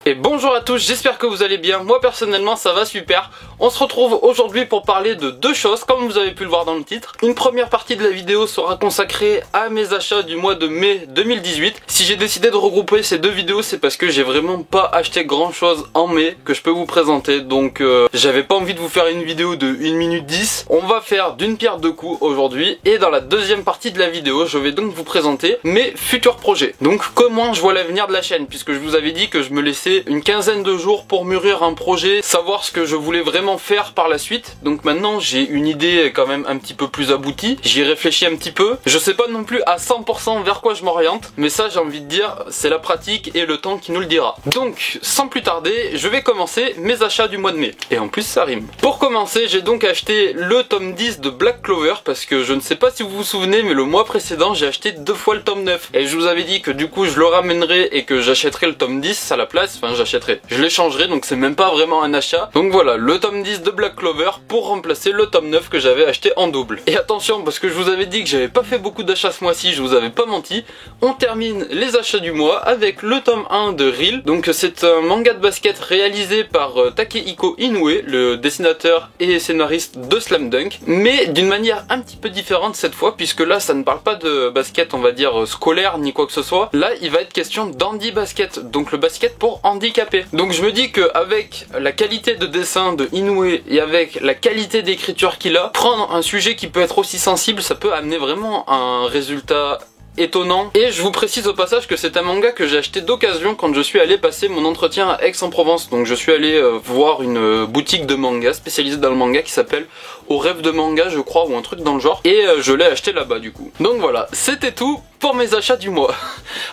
Et bonjour à tous, j'espère que vous allez bien. Moi personnellement ça va super. On se retrouve aujourd'hui pour parler de deux choses comme vous avez pu le voir dans le titre. Une première partie de la vidéo sera consacrée à mes achats du mois de mai 2018. Si j'ai décidé de regrouper ces deux vidéos, c'est parce que j'ai vraiment pas acheté grand chose en mai que je peux vous présenter. Donc j'avais pas envie de vous faire une vidéo de 1 minute 10. On va faire d'une pierre deux coups aujourd'hui. Et dans la deuxième partie de la vidéo, je vais donc vous présenter mes futurs projets. Donc comment je vois l'avenir de la chaîne, puisque je vous avais dit que je me laissais une quinzaine de jours pour mûrir un projet, savoir ce que je voulais vraiment faire par la suite. Donc maintenant j'ai une idée quand même un petit peu plus aboutie, j'y réfléchis un petit peu, je sais pas non plus à 100% vers quoi je m'oriente, mais ça j'ai envie de dire c'est la pratique et le temps qui nous le dira. Donc sans plus tarder, je vais commencer mes achats du mois de mai, et en plus ça rime. Pour commencer, j'ai donc acheté le tome 10 de Black Clover, parce que je ne sais pas si vous vous souvenez, mais le mois précédent j'ai acheté 2 fois le tome 9, et je vous avais dit que du coup je le ramènerai et que j'achèterai le tome 10 à la place. Enfin j'achèterai, je l'échangerai, donc c'est même pas vraiment un achat. Donc voilà, le tome 10 de Black Clover pour remplacer le tome 9 que j'avais acheté en double. Et attention, parce que je vous avais dit que j'avais pas fait beaucoup d'achats ce mois-ci, je vous avais pas menti. On termine les achats du mois avec le tome 1 de Real. Donc c'est un manga de basket réalisé par Takehiko Inoue, le dessinateur et scénariste de Slam Dunk, mais d'une manière un petit peu différente cette fois, puisque là ça ne parle pas de basket on va dire scolaire ni quoi que ce soit. Là il va être question d'handi basket, donc le basket pour handicapés. Donc je me dis qu'avec la qualité de dessin de Inoue et avec la qualité d'écriture qu'il a, prendre un sujet qui peut être aussi sensible, ça peut amener vraiment un résultat étonnant. Et je vous précise au passage que c'est un manga que j'ai acheté d'occasion quand je suis allé passer mon entretien à Aix-en-Provence. Donc je suis allé voir une boutique de manga spécialisée dans le manga qui s'appelle Au Rêve de Manga je crois, ou un truc dans le genre, et je l'ai acheté là-bas du coup. Donc voilà, c'était tout pour mes achats du mois.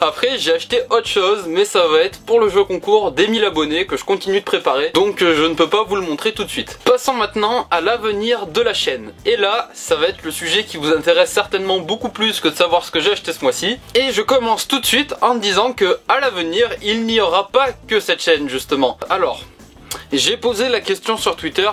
Après j'ai acheté autre chose, mais ça va être pour le jeu concours des 1000 abonnés que je continue de préparer, donc je ne peux pas vous le montrer tout de suite. Passons maintenant à l'avenir de la chaîne, et là ça va être le sujet qui vous intéresse certainement beaucoup plus que de savoir ce que j'ai acheté ce mois-ci. Et je commence tout de suite en disant que à l'avenir il n'y aura pas que cette chaîne justement. Alors j'ai posé la question sur Twitter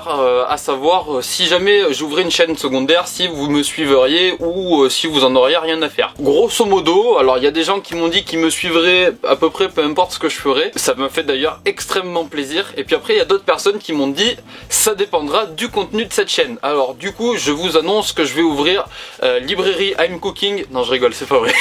à savoir si jamais j'ouvrais une chaîne secondaire, si vous me suivriez ou si vous en auriez rien à faire. Grosso modo, alors il y a des gens qui m'ont dit qu'ils me suivraient à peu près peu importe ce que je ferais. Ça me fait d'ailleurs extrêmement plaisir. Et puis après il y a d'autres personnes qui m'ont dit ça dépendra du contenu de cette chaîne. Alors du coup je vous annonce que je vais ouvrir librairie I'm Cooking. Non je rigole, c'est pas vrai.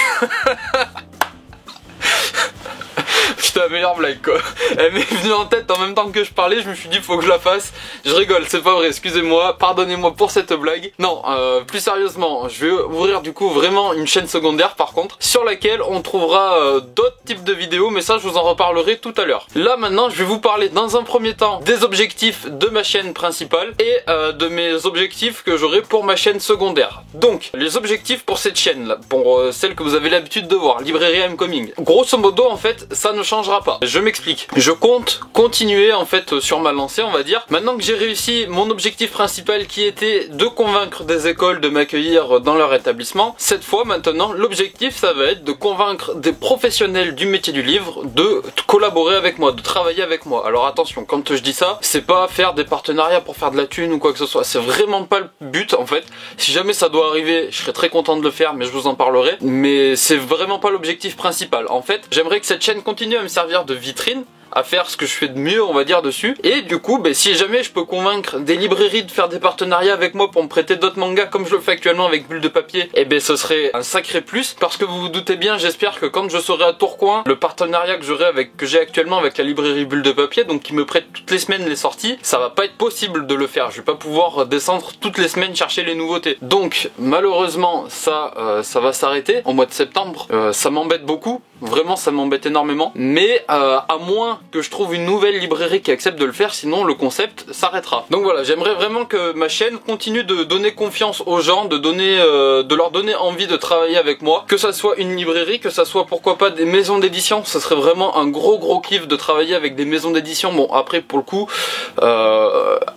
Putain, meilleure blague quoi. Elle m'est venue en tête en même temps que je parlais, je me suis dit faut que je la fasse. Je rigole, c'est pas vrai, excusez-moi, pardonnez-moi pour cette blague. Non, plus sérieusement, je vais ouvrir du coup vraiment une chaîne secondaire par contre, sur laquelle on trouvera d'autres types de vidéos, mais ça je vous en reparlerai tout à l'heure. Là maintenant je vais vous parler dans un premier temps des objectifs de ma chaîne principale et de mes objectifs que j'aurai pour ma chaîne secondaire. Donc, les objectifs pour cette chaîne là, pour celle que vous avez l'habitude de voir, librairie I'm Coming. Grosso modo en fait, ça ne changera pas. Je m'explique. Je compte continuer en fait sur ma lancée on va dire. Maintenant que j'ai réussi mon objectif principal qui était de convaincre des écoles de m'accueillir dans leur établissement, cette fois maintenant l'objectif ça va être de convaincre des professionnels du métier du livre de collaborer avec moi, de travailler avec moi. Alors attention, quand je dis ça, c'est pas faire des partenariats pour faire de la thune ou quoi que ce soit. C'est vraiment pas le but en fait. Si jamais ça doit arriver, je serais très content de le faire, mais je vous en parlerai. Mais c'est vraiment pas l'objectif principal. En fait, j'aimerais que cette chaîne continue à me servir de vitrine, à faire ce que je fais de mieux on va dire dessus, et du coup si jamais je peux convaincre des librairies de faire des partenariats avec moi pour me prêter d'autres mangas comme je le fais actuellement avec Bulle de Papier, et ce serait un sacré plus, parce que vous vous doutez bien, j'espère que quand je serai à Tourcoing, le partenariat que j'ai actuellement avec la librairie Bulle de Papier, donc qui me prête toutes les semaines les sorties, ça va pas être possible de le faire, je vais pas pouvoir descendre toutes les semaines chercher les nouveautés. Donc malheureusement ça va s'arrêter au mois de septembre, ça m'embête beaucoup, vraiment ça m'embête énormément, mais à moins que je trouve une nouvelle librairie qui accepte de le faire, sinon le concept s'arrêtera. Donc voilà, j'aimerais vraiment que ma chaîne continue de donner confiance aux gens, de leur donner envie de travailler avec moi, que ça soit une librairie, que ça soit pourquoi pas des maisons d'édition. Ça serait vraiment un gros kiff de travailler avec des maisons d'édition. Bon après pour le coup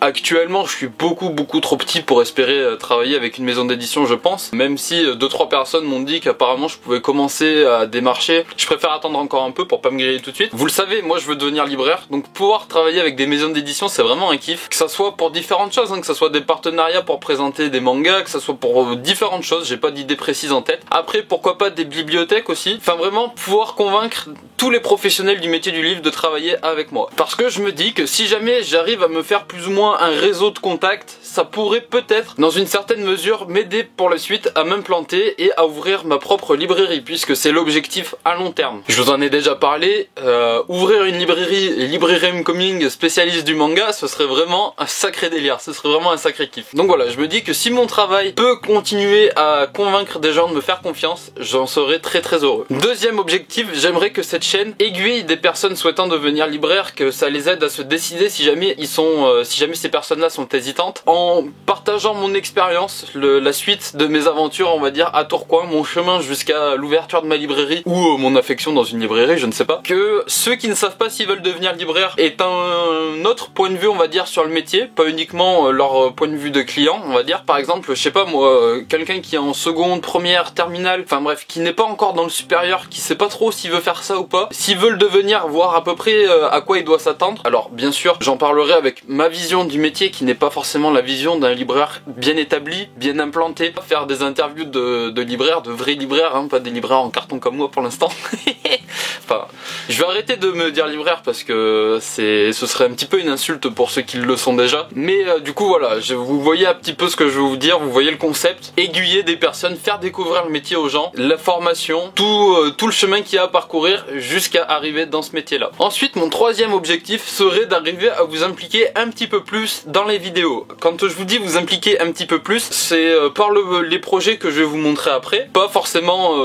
actuellement je suis beaucoup trop petit pour espérer travailler avec une maison d'édition je pense, même si 2-3 personnes m'ont dit qu'apparemment je pouvais commencer à démarcher Je préfère attendre encore un peu pour pas me griller tout de suite. Vous le savez, moi je veux devenir libraire, donc pouvoir travailler avec des maisons d'édition c'est vraiment un kiff. Que ça soit pour différentes choses, hein, que ça soit des partenariats pour présenter des mangas, que ça soit pour différentes choses, j'ai pas d'idée précise en tête. Après pourquoi pas des bibliothèques aussi. Enfin vraiment pouvoir convaincre tous les professionnels du métier du livre de travailler avec moi. Parce que je me dis que si jamais j'arrive à me faire plus ou moins un réseau de contacts, ça pourrait peut-être dans une certaine mesure m'aider pour la suite à m'implanter et à ouvrir ma propre librairie, puisque c'est l'objectif à long terme. Je vous en ai déjà parlé, ouvrir une librairie, Librairie Homecoming spécialiste du manga, ce serait vraiment un sacré délire, ce serait vraiment un sacré kiff. Donc voilà, je me dis que si mon travail peut continuer à convaincre des gens de me faire confiance, j'en serai très très heureux. Deuxième objectif, j'aimerais que cette chaîne aiguille des personnes souhaitant devenir libraires, que ça les aide à se décider si jamais si jamais ces personnes-là sont hésitantes, en partageant mon expérience, la suite de mes aventures, on va dire, à Tourcoing, mon chemin jusqu'à l'ouverture de ma librairie ou mon affection dans une librairie, je ne sais pas. Que ceux qui ne savent pas s'ils veulent devenir libraires aient un autre point de vue, on va dire, sur le métier, pas uniquement leur point de vue de client, on va dire. Par exemple, je sais pas moi, quelqu'un qui est en seconde, première, terminale, enfin bref, qui n'est pas encore dans le supérieur, qui sait pas trop s'il veut faire ça ou pas, s'il veut le devenir, voir à peu près à quoi il doit s'attendre. Alors bien sûr, j'en parlerai avec ma vision du métier qui n'est pas forcément la vision d'un libraire bien établi, bien implanté. Faire des interviews de libraires, de vrais libraires, hein, pas des libraires en carton comme moi pour l'instant. Enfin, je vais arrêter de me dire libraire parce que ce serait un petit peu une insulte pour ceux qui le sont déjà. Mais du coup voilà, vous voyez un petit peu ce que je veux vous dire, vous voyez le concept. Aiguiller des personnes, faire découvrir le métier aux gens, la formation, tout le chemin qu'il y a à parcourir jusqu'à arriver dans ce métier-là. Ensuite, mon troisième objectif serait d'arriver à vous impliquer un petit peu plus dans les vidéos. Quand je vous dis vous impliquer un petit peu plus, c'est par les projets que je vais vous montrer après. Pas forcément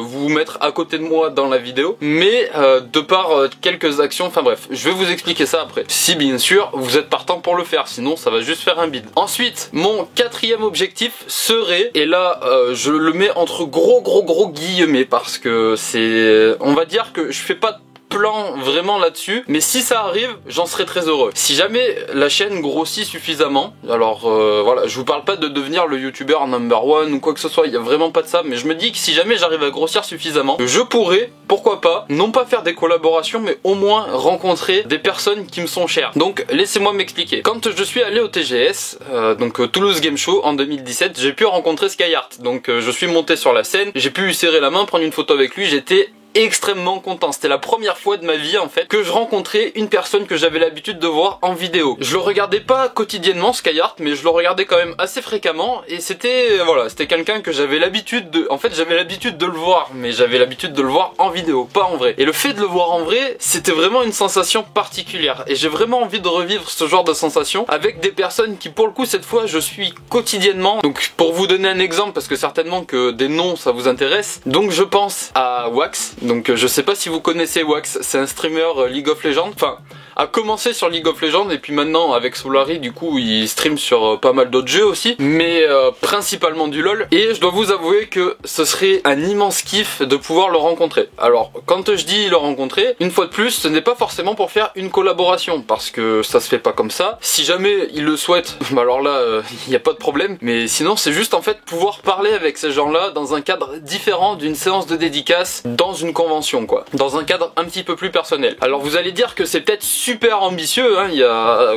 vous mettre à côté de moi dans la vidéo, mais de par quelques actions, enfin bref, je vais vous expliquer ça après. Si bien sûr vous êtes partant pour le faire, sinon ça va juste faire un bide. Ensuite, mon quatrième objectif serait, et là je le mets entre gros guillemets parce que c'est, on va dire que je fais pas plan vraiment là-dessus, mais si ça arrive, j'en serais très heureux. Si jamais la chaîne grossit suffisamment, alors voilà, je vous parle pas de devenir le youtubeur number one ou quoi que ce soit, il y a vraiment pas de ça, mais je me dis que si jamais j'arrive à grossir suffisamment, je pourrais, pourquoi pas, non pas faire des collaborations, mais au moins rencontrer des personnes qui me sont chères. Donc laissez-moi m'expliquer. Quand je suis allé au TGS, donc Toulouse Game Show en 2017, j'ai pu rencontrer Skyheart. Donc je suis monté sur la scène, j'ai pu lui serrer la main, prendre une photo avec lui, j'étais extrêmement content. C'était la première fois de ma vie en fait que je rencontrais une personne que j'avais l'habitude de voir en vidéo. Je le regardais pas quotidiennement Skyheart, mais je le regardais quand même assez fréquemment et c'était voilà, c'était quelqu'un que j'avais l'habitude de, en fait j'avais l'habitude de le voir, mais j'avais l'habitude de le voir en vidéo, pas en vrai. Et le fait de le voir en vrai, c'était vraiment une sensation particulière et j'ai vraiment envie de revivre ce genre de sensation avec des personnes qui pour le coup cette fois je suis quotidiennement. Donc pour vous donner un exemple, parce que certainement que des noms ça vous intéresse, donc je pense à Wax. Donc je sais pas si vous connaissez Wax, c'est un streamer League of Legends, enfin a commencé sur League of Legends et puis maintenant avec Solari du coup il stream sur pas mal d'autres jeux aussi, mais principalement du LoL. Et je dois vous avouer que ce serait un immense kiff de pouvoir le rencontrer. Alors quand je dis le rencontrer, une fois de plus ce n'est pas forcément pour faire une collaboration parce que ça se fait pas comme ça. Si jamais il le souhaite, alors là il n'y a pas de problème, mais sinon c'est juste en fait pouvoir parler avec ces gens là dans un cadre différent d'une séance de dédicace dans une convention quoi, dans un cadre un petit peu plus personnel. Alors vous allez dire que c'est peut-être super ambitieux, hein,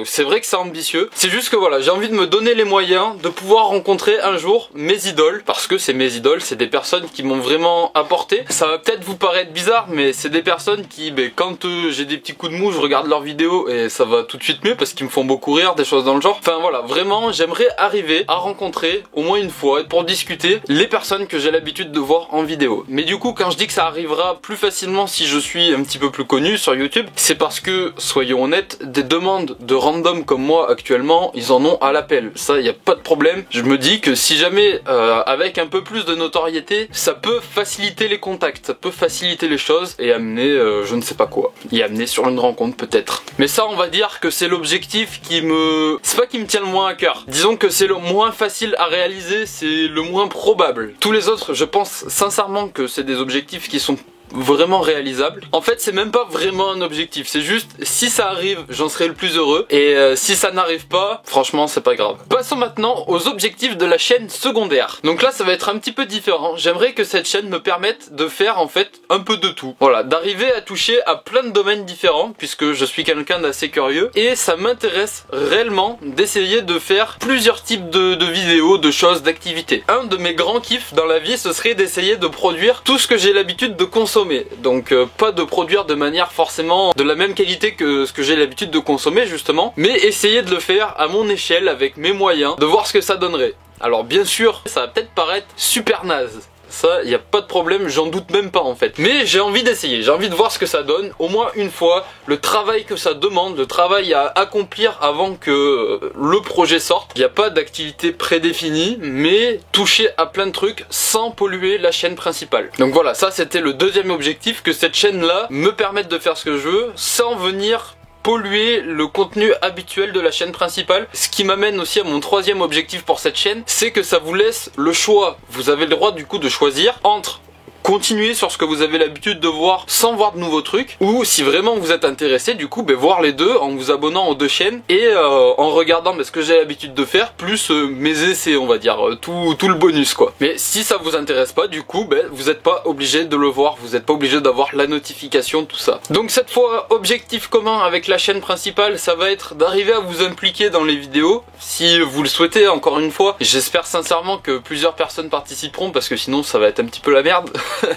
c'est vrai que c'est ambitieux, c'est juste que voilà, j'ai envie de me donner les moyens de pouvoir rencontrer un jour mes idoles, parce que c'est mes idoles, c'est des personnes qui m'ont vraiment apporté. Ça va peut-être vous paraître bizarre, mais c'est des personnes qui, quand j'ai des petits coups de mou, je regarde leurs vidéos et ça va tout de suite mieux parce qu'ils me font beaucoup rire, des choses dans le genre. Enfin voilà, vraiment j'aimerais arriver à rencontrer au moins une fois pour discuter les personnes que j'ai l'habitude de voir en vidéo. Mais du coup quand je dis que ça arrivera plus facilement si je suis un petit peu plus connu sur YouTube, c'est parce que, soyons honnêtes, des demandes de random comme moi actuellement, ils en ont à l'appel. Ça, y a pas de problème. Je me dis que si jamais, avec un peu plus de notoriété, ça peut faciliter les contacts, ça peut faciliter les choses et amener je ne sais pas quoi. Y amener sur une rencontre peut-être. Mais ça, on va dire que c'est l'objectif qui me... C'est pas qui me tient le moins à cœur. Disons que c'est le moins facile à réaliser, c'est le moins probable. Tous les autres, je pense sincèrement que c'est des objectifs qui sont vraiment réalisable. En fait, c'est même pas vraiment un objectif, c'est juste si ça arrive, j'en serai le plus heureux, et si ça n'arrive pas, franchement, c'est pas grave. Passons maintenant aux objectifs de la chaîne secondaire. Donc là, ça va être un petit peu différent. J'aimerais que cette chaîne me permette de faire en fait un peu de tout. Voilà, d'arriver à toucher à plein de domaines différents, puisque je suis quelqu'un d'assez curieux, et ça m'intéresse réellement d'essayer de faire plusieurs types de vidéos, de choses, d'activités. Un de mes grands kiffs dans la vie, ce serait d'essayer de produire tout ce que j'ai l'habitude de consommer. Donc pas de produire de manière forcément de la même qualité que ce que j'ai l'habitude de consommer justement, mais essayer de le faire à mon échelle avec mes moyens, de voir ce que ça donnerait. Alors bien sûr, ça va peut-être paraître super naze. Ça, y a pas de problème, j'en doute même pas en fait. Mais j'ai envie d'essayer, j'ai envie de voir ce que ça donne, au moins une fois, le travail que ça demande, le travail à accomplir avant que le projet sorte. Il n'y a pas d'activité prédéfinie, mais toucher à plein de trucs sans polluer la chaîne principale. Donc voilà, ça c'était le deuxième objectif, que cette chaîne-là me permette de faire ce que je veux, sans venir polluer le contenu habituel de la chaîne principale. Ce qui m'amène aussi à mon troisième objectif pour cette chaîne, c'est que ça vous laisse le choix. Vous avez le droit du coup de choisir entre continuer sur ce que vous avez l'habitude de voir sans voir de nouveaux trucs, ou si vraiment vous êtes intéressé, du coup voir les deux en vous abonnant aux deux chaînes et en regardant ce que j'ai l'habitude de faire, plus mes essais, on va dire, tout le bonus quoi. Mais si ça vous intéresse pas, du coup vous n'êtes pas obligé de le voir, vous n'êtes pas obligé d'avoir la notification, tout ça. Donc cette fois, objectif commun avec la chaîne principale, ça va être d'arriver à vous impliquer dans les vidéos, si vous le souhaitez, encore une fois. J'espère sincèrement que plusieurs personnes participeront, parce que sinon ça va être un petit peu la merde.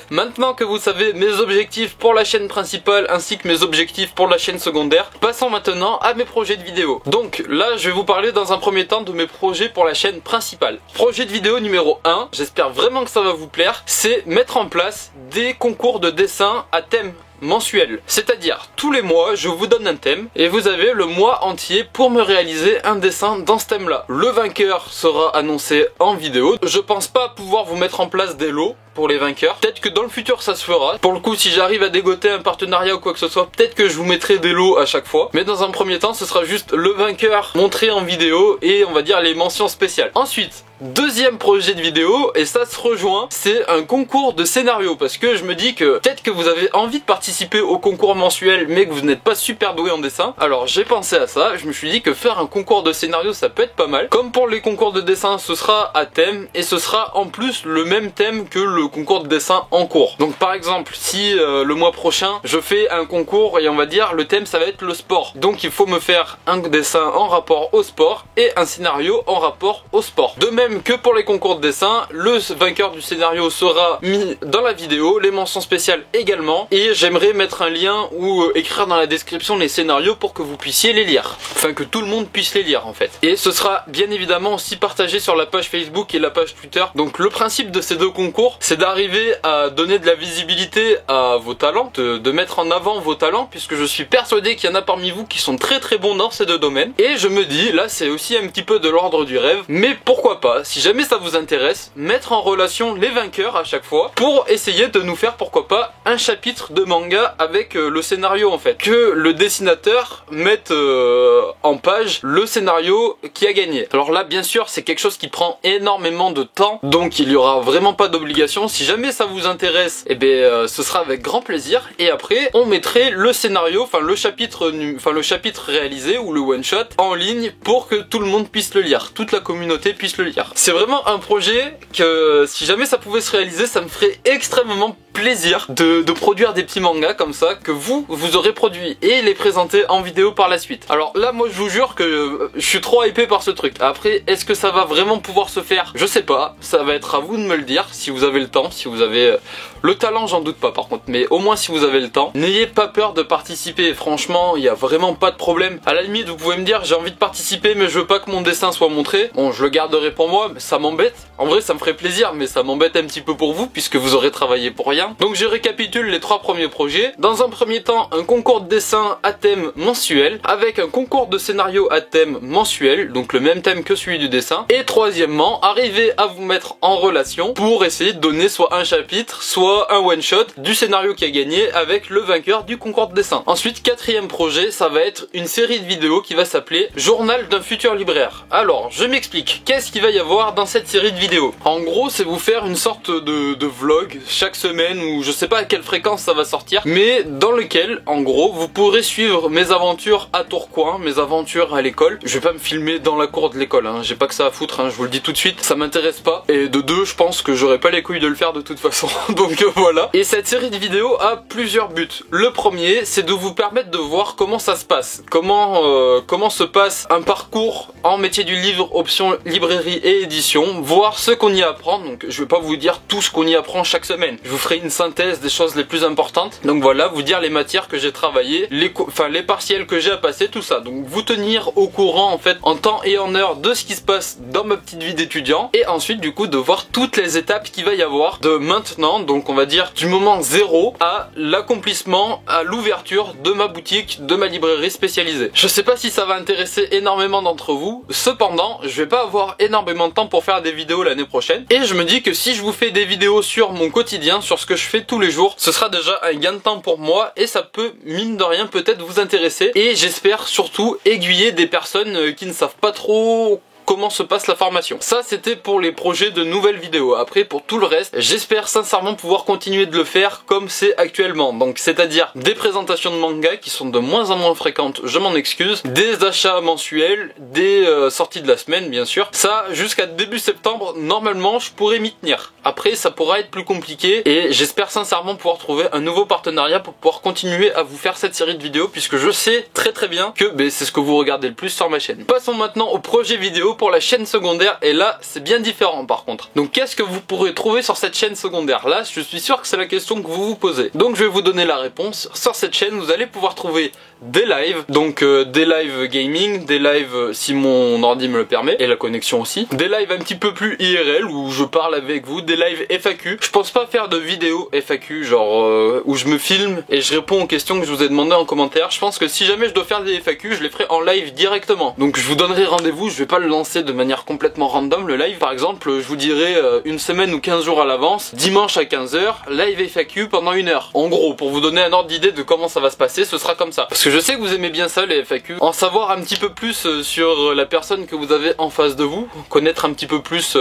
Maintenant que vous savez mes objectifs pour la chaîne principale ainsi que mes objectifs pour la chaîne secondaire, passons maintenant à mes projets de vidéo. Donc là je vais vous parler dans un premier temps de mes projets pour la chaîne principale. Projet de vidéo numéro 1, j'espère vraiment que ça va vous plaire, c'est mettre en place des concours de dessin à thème mensuel. C'est-à-dire, tous les mois, je vous donne un thème et vous avez le mois entier pour me réaliser un dessin dans ce thème-là. Le vainqueur sera annoncé en vidéo. Je pense pas pouvoir vous mettre en place des lots pour les vainqueurs. Peut-être que dans le futur ça se fera. Pour le coup, si j'arrive à dégoter un partenariat ou quoi que ce soit, peut-être que je vous mettrai des lots à chaque fois. Mais dans un premier temps, ce sera juste le vainqueur montré en vidéo et on va dire les mentions spéciales. Ensuite, deuxième projet de vidéo, et ça se rejoint, c'est un concours de scénario, parce que je me dis que peut-être que vous avez envie de participer au concours mensuel mais que vous n'êtes pas super doué en dessin. Alors j'ai pensé à ça, je me suis dit que faire un concours de scénario ça peut être pas mal. Comme pour les concours de dessin, ce sera à thème et ce sera en plus le même thème que le concours de dessin en cours. Donc par exemple, si le mois prochain je fais un concours et on va dire le thème ça va être le sport, donc il faut me faire un dessin en rapport au sport et un scénario en rapport au sport. De même que pour les concours de dessin, le vainqueur du scénario sera mis dans la vidéo, les mentions spéciales également, et j'aimerais mettre un lien ou écrire dans la description les scénarios pour que vous puissiez les lire, enfin que tout le monde puisse les lire en fait. Et ce sera bien évidemment aussi partagé sur la page Facebook et la page Twitter. Donc le principe de ces deux concours, c'est d'arriver à donner de la visibilité à vos talents, de mettre en avant vos talents, puisque je suis persuadé qu'il y en a parmi vous qui sont très très bons dans ces deux domaines. Et je me dis, là c'est aussi un petit peu de l'ordre du rêve, mais pourquoi pas, si jamais ça vous intéresse, mettre en relation les vainqueurs à chaque fois pour essayer de nous faire pourquoi pas un chapitre de manga avec le scénario en fait. Que le dessinateur mette en page le scénario qui a gagné. Alors là bien sûr c'est quelque chose qui prend énormément de temps, donc il y aura vraiment pas d'obligation. Si jamais ça vous intéresse, eh bien ce sera avec grand plaisir, et après on mettrait le scénario, enfin le chapitre réalisé ou le one shot en ligne pour que tout le monde puisse le lire, toute la communauté puisse le lire. C'est vraiment un projet que si jamais ça pouvait se réaliser, ça me ferait extrêmement plaisir de produire des petits mangas comme ça que vous aurez produit et les présenter en vidéo par la suite. Alors là moi je vous jure que je suis trop hypé par ce truc. Après est-ce que ça va vraiment pouvoir se faire? Je sais pas, ça va être à vous de me le dire si vous avez le temps, si vous avez le talent, j'en doute pas par contre, mais au moins si vous avez le temps, n'ayez pas peur de participer. Franchement il y a vraiment pas de problème. À la limite vous pouvez me dire j'ai envie de participer mais je veux pas que mon dessin soit montré. Bon je le garderai pour moi, mais ça m'embête. En vrai ça me ferait plaisir mais ça m'embête un petit peu pour vous puisque vous aurez travaillé pour rien. Donc je récapitule les trois premiers projets. Dans un premier temps, un concours de dessin à thème mensuel avec un concours de scénario à thème mensuel, donc le même thème que celui du dessin. Et troisièmement, arriver à vous mettre en relation pour essayer de donner soit un chapitre, soit fois un one shot du scénario qui a gagné avec le vainqueur du concours de dessin. Ensuite, quatrième projet, ça va être une série de vidéos qui va s'appeler Journal d'un futur libraire. Alors, je m'explique, qu'est-ce qu'il va y avoir dans cette série de vidéos? En gros, c'est vous faire une sorte de vlog chaque semaine, ou je sais pas à quelle fréquence ça va sortir, mais dans lequel, en gros, vous pourrez suivre mes aventures à Tourcoing, mes aventures à l'école. Je vais pas me filmer dans la cour de l'école, hein. J'ai pas que ça à foutre, hein. Je vous le dis tout de suite, ça m'intéresse pas. Et de deux, je pense que j'aurais pas les couilles de le faire de toute façon. Donc voilà. Et cette série de vidéos a plusieurs buts. Le premier, c'est de vous permettre de voir comment ça se passe, comment se passe un parcours en métier du livre, option librairie et édition, voir ce qu'on y apprend. Donc je vais pas vous dire tout ce qu'on y apprend chaque semaine. Je vous ferai une synthèse des choses les plus importantes. Donc voilà, vous dire les matières que j'ai travaillées, les partiels que j'ai à passer, tout ça. Donc vous tenir au courant en fait en temps et en heure de ce qui se passe dans ma petite vie d'étudiant, et ensuite du coup de voir toutes les étapes qu'il va y avoir de maintenant, donc on va dire du moment 0 à l'accomplissement, à l'ouverture de ma boutique, de ma librairie spécialisée. Je sais pas si ça va intéresser énormément d'entre vous, cependant je vais pas avoir énormément de temps pour faire des vidéos l'année prochaine, et je me dis que si je vous fais des vidéos sur mon quotidien, sur ce que je fais tous les jours, ce sera déjà un gain de temps pour moi, et ça peut mine de rien peut-être vous intéresser, et j'espère surtout aiguiller des personnes qui ne savent pas trop comment se passe la formation. Ça c'était pour les projets de nouvelles vidéos. Après pour tout le reste, j'espère sincèrement pouvoir continuer de le faire comme c'est actuellement. Donc c'est-à-dire des présentations de manga qui sont de moins en moins fréquentes, je m'en excuse, des achats mensuels, des sorties de la semaine bien sûr. Ça jusqu'à début septembre, normalement je pourrais m'y tenir. Après ça pourra être plus compliqué, et j'espère sincèrement pouvoir trouver un nouveau partenariat pour pouvoir continuer à vous faire cette série de vidéos, puisque je sais très bien que c'est ce que vous regardez le plus sur ma chaîne. Passons maintenant au projet vidéo pour la chaîne secondaire, et là c'est bien différent par contre. Donc qu'est-ce que vous pourrez trouver sur cette chaîne secondaire? Là je suis sûr que c'est la question que vous vous posez. Donc je vais vous donner la réponse. Sur cette chaîne vous allez pouvoir trouver des lives, donc des lives gaming, des lives si mon ordi me le permet et la connexion aussi, des lives un petit peu plus IRL où je parle avec vous, des lives FAQ. Je pense pas faire de vidéos FAQ genre où je me filme et je réponds aux questions que je vous ai demandé en commentaire. Je pense que si jamais je dois faire des FAQ, je les ferai en live directement. Donc je vous donnerai rendez-vous, je vais pas le lancer de manière complètement random le live. Par exemple je vous dirai une semaine ou 15 jours à l'avance, dimanche à 15 h, live FAQ pendant 1 heure. En gros, pour vous donner un ordre d'idée de comment ça va se passer, ce sera comme ça. Parce que je sais que vous aimez bien ça les FAQ, en savoir un petit peu plus sur la personne que vous avez en face de vous, connaître un petit peu plus,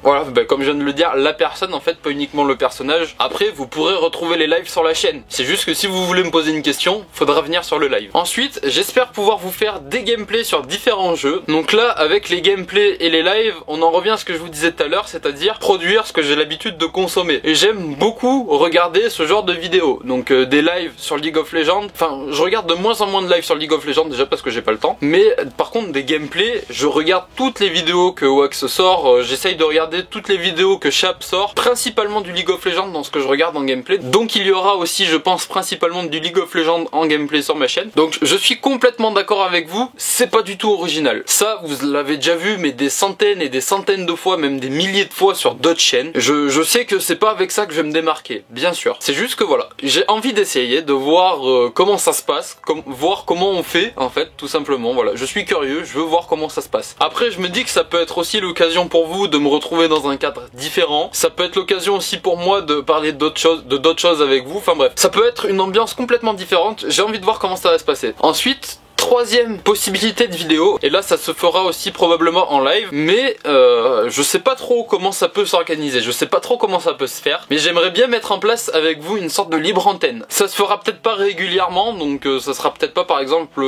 voilà, comme je viens de le dire, la personne en fait, pas uniquement le personnage. Après vous pourrez retrouver les lives sur la chaîne, c'est juste que si vous voulez me poser une question, faudra venir sur le live. Ensuite j'espère pouvoir vous faire des gameplays sur différents jeux. Donc là avec les gameplays et les lives, on en revient à ce que je vous disais tout à l'heure, c'est-à-dire produire ce que j'ai l'habitude de consommer. Et j'aime beaucoup regarder ce genre de vidéos, donc des lives sur League of Legends. Enfin je regarde de moins en moins de live sur League of Legends déjà parce que j'ai pas le temps, mais par contre des gameplays, je regarde toutes les vidéos que Wax sort, j'essaye de regarder toutes les vidéos que Chap sort, principalement du League of Legends dans ce que je regarde en gameplay. Donc il y aura aussi je pense principalement du League of Legends en gameplay sur ma chaîne. Donc je suis complètement d'accord avec vous, c'est pas du tout original. Ça vous l'avez déjà vu mais des centaines et des centaines de fois, même des milliers de fois sur d'autres chaînes. Je sais que c'est pas avec ça que je vais me démarquer, bien sûr. C'est juste que voilà, j'ai envie d'essayer de voir comment ça se passe, voir comment on fait en fait, tout simplement. Voilà, je suis curieux, je veux voir comment ça se passe. Après je me dis que ça peut être aussi l'occasion pour vous de me retrouver dans un cadre différent. Ça peut être l'occasion aussi pour moi de parler d'autres choses avec vous. Enfin bref, ça peut être une ambiance complètement différente. J'ai envie de voir comment ça va se passer. Ensuite, troisième possibilité de vidéo, et là ça se fera aussi probablement en live, mais je sais pas trop comment ça peut s'organiser, je sais pas trop comment ça peut se faire, mais j'aimerais bien mettre en place avec vous une sorte de libre antenne. Ça se fera peut-être pas régulièrement, donc ça sera peut-être pas par exemple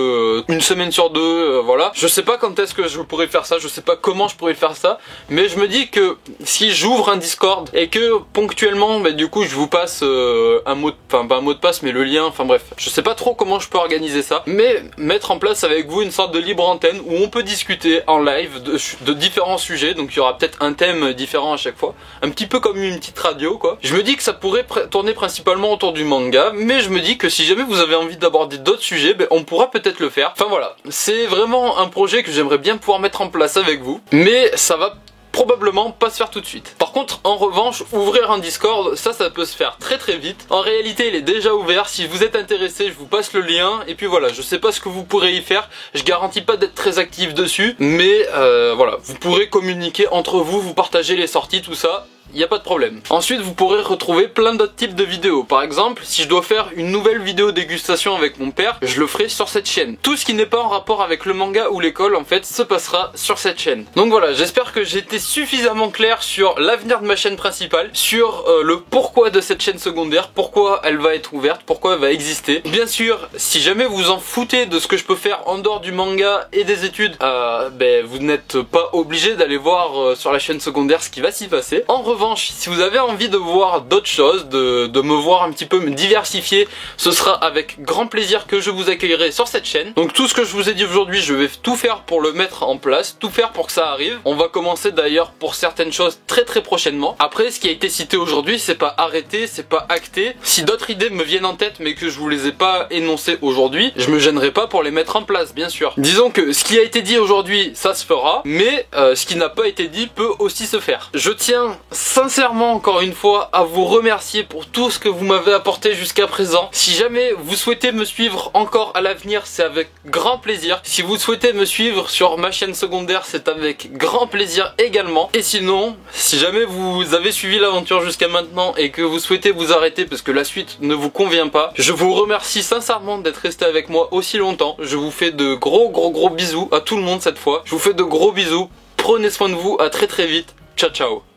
une semaine sur deux, voilà. Je sais pas quand est-ce que je pourrais faire ça, je sais pas comment je pourrais faire ça, mais je me dis que si j'ouvre un Discord et que ponctuellement, du coup je vous passe un mot, enfin pas un mot de passe mais le lien, enfin bref, je sais pas trop comment je peux organiser ça, mais mettre en place avec vous une sorte de libre antenne où on peut discuter en live de différents sujets, donc il y aura peut-être un thème différent à chaque fois, un petit peu comme une petite radio quoi. Je me dis que ça pourrait tourner principalement autour du manga, mais je me dis que si jamais vous avez envie d'aborder d'autres sujets, on pourra peut-être le faire. Enfin voilà, c'est vraiment un projet que j'aimerais bien pouvoir mettre en place avec vous, mais ça va probablement pas se faire tout de suite. Par contre, en revanche, ouvrir un Discord, ça peut se faire très vite. En réalité, il est déjà ouvert. Si vous êtes intéressé, je vous passe le lien. Et puis voilà, je sais pas ce que vous pourrez y faire. Je garantis pas d'être très actif dessus, mais voilà, vous pourrez communiquer entre vous, vous partager les sorties, tout ça. il n'y a pas de problème. Ensuite, vous pourrez retrouver plein d'autres types de vidéos. Par exemple, si je dois faire une nouvelle vidéo dégustation avec mon père, je le ferai sur cette chaîne. Tout ce qui n'est pas en rapport avec le manga ou l'école, en fait, se passera sur cette chaîne. Donc voilà, j'espère que j'ai été suffisamment clair sur l'avenir de ma chaîne principale, sur le pourquoi de cette chaîne secondaire, pourquoi elle va être ouverte, pourquoi elle va exister. Bien sûr, si jamais vous en foutez de ce que je peux faire en dehors du manga et des études, vous n'êtes pas obligé d'aller voir sur la chaîne secondaire ce qui va s'y passer. En revanche, si vous avez envie de voir d'autres choses, de me voir un petit peu me diversifier, ce sera avec grand plaisir que je vous accueillerai sur cette chaîne. Donc tout ce que je vous ai dit aujourd'hui, je vais tout faire pour le mettre en place, tout faire pour que ça arrive. On va commencer d'ailleurs pour certaines choses très prochainement. Après, ce qui a été cité aujourd'hui, c'est pas arrêté, c'est pas acté. Si d'autres idées me viennent en tête mais que je vous les ai pas énoncées aujourd'hui, je me gênerai pas pour les mettre en place, bien sûr. Disons que ce qui a été dit aujourd'hui, ça se fera, mais ce qui n'a pas été dit peut aussi se faire. Je tiens sincèrement encore une fois à vous remercier pour tout ce que vous m'avez apporté jusqu'à présent. Si jamais vous souhaitez me suivre encore à l'avenir, c'est avec grand plaisir. Si vous souhaitez me suivre sur ma chaîne secondaire, c'est avec grand plaisir également. Et sinon, si jamais vous avez suivi l'aventure jusqu'à maintenant et que vous souhaitez vous arrêter parce que la suite ne vous convient pas, je vous remercie sincèrement d'être resté avec moi aussi longtemps. Je vous fais de gros bisous à tout le monde cette fois. Je vous fais de gros bisous. Prenez soin de vous, à très vite. Ciao ciao.